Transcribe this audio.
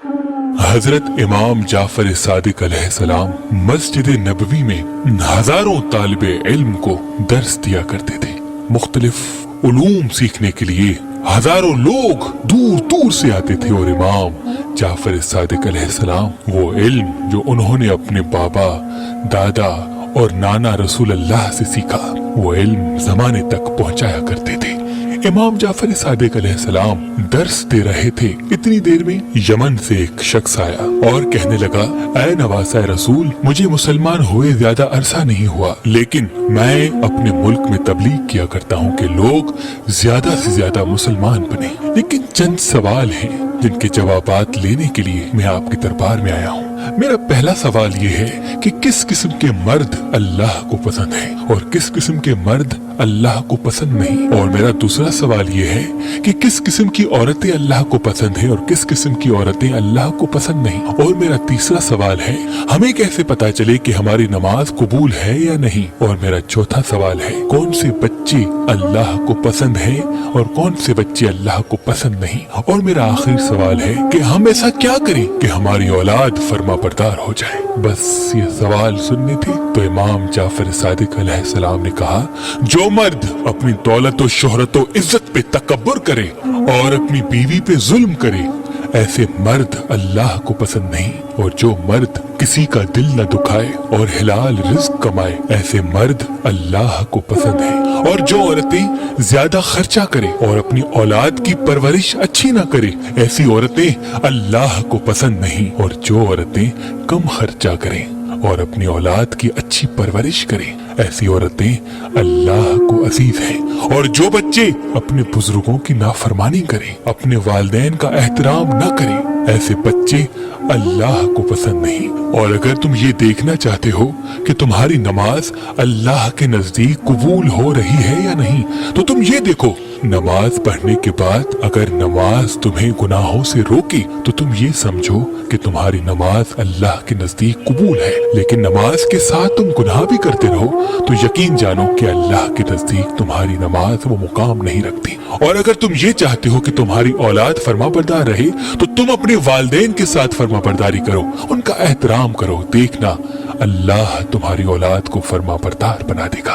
हजरत इमाम जाफर सादिक अलैहिस्सलाम मस्जिद नबवी में हजारों तालिबे इल्म को दर्स दिया करते थे। मुख्तलिफ उलूम सीखने के लिए हजारों लोग दूर दूर से आते थे और इमाम जाफर सादिक अलैहिस्सलाम वो इल्म जो उन्होंने अपने बाबा, दादा और नाना रसूल अल्लाह से सीखा, वो इल्म जमाने तक पहुंचाया करते थे। इमाम जाफर सादिक अलैहिस्सलाम दर्स दे रहे थे। इतनी देर में यमन से एक शख्स आया और कहने लगा, ऐ नवासा रसूल, मुझे मुसलमान हुए ज्यादा अरसा नहीं हुआ, लेकिन मैं अपने मुल्क में तबलीग किया करता हूँ कि लोग ज्यादा से ज्यादा मुसलमान बने, लेकिन चंद सवाल हैं जिनके जवाबात लेने के लिए मैं आपके दरबार में आया हूँ। मेरा पहला सवाल ये है कि किस किस्म के मर्द अल्लाह को पसंद है और किस किस्म के मर्द अल्लाह को पसंद नहीं, और मेरा दूसरा सवाल ये है कि किस किस्म की औरतें अल्लाह को पसंद है और किस किस्म की औरतें अल्लाह को पसंद नहीं, और मेरा तीसरा सवाल है हमें कैसे पता चले कि हमारी नमाज कबूल है या नहीं, और मेरा चौथा सवाल है कौन से बच्चे अल्लाह को पसंद है और कौन से बच्चे अल्लाह को पसंद नहीं, और मेरा आखिरी सवाल है कि हम ऐसा क्या करें कि हमारी औलाद फर्माबरदार हो जाए। बस ये सवाल सुनने थे तो इमाम जाफर सादिक अलैहिस्सलाम ने कहा, जो मर्द अपनी दौलत और शोहरत और इज्जत पे तकब्बुर करे और अपनी बीवी पे जुल्म करे, ऐसे मर्द अल्लाह को पसंद नहीं, और जो मर्द किसी का दिल न दुखाए और हिलाल रिज्क कमाए, ऐसे मर्द अल्लाह को पसंद है। और जो औरतें ज्यादा खर्चा करे और अपनी औलाद की परवरिश अच्छी ना करे, ऐसी औरतें अल्लाह को पसंद नहीं, और जो औरतें कम खर्चा करें और अपनी औलाद की अच्छी परवरिश करें, ऐसी औरतें अल्लाह को अजीज हैं। और जो बच्चे अपने बुजुर्गों की नाफरमानी करें, अपने वालिदैन का एहतराम न करें, ऐसे बच्चे अल्लाह को पसंद नहीं। और अगर तुम ये देखना चाहते हो कि तुम्हारी नमाज अल्लाह के नजदीक कबूल हो रही है या नहीं, तो तुम ये देखो, नमाज पढ़ने के बाद अगर नमाज तुम्हें गुनाहों से रोके तो तुम ये समझो कि तुम्हारी नमाज अल्लाह के नजदीक कबूल है। लेकिन नमाज के साथ तुम गुनाह भी करते रहो तो यकीन जानो कि अल्लाह के नजदीक तुम्हारी नमाज वो मुकाम नहीं रखती। और अगर तुम ये चाहते हो कि तुम्हारी औलाद फर्माबरदार रहे तो तुम अपने वालिदैन के साथ फर्माबरदारी करो, उनका एहतराम करो। देखना अल्लाह तुम्हारी औलाद को फर्माबरदार बना देगा।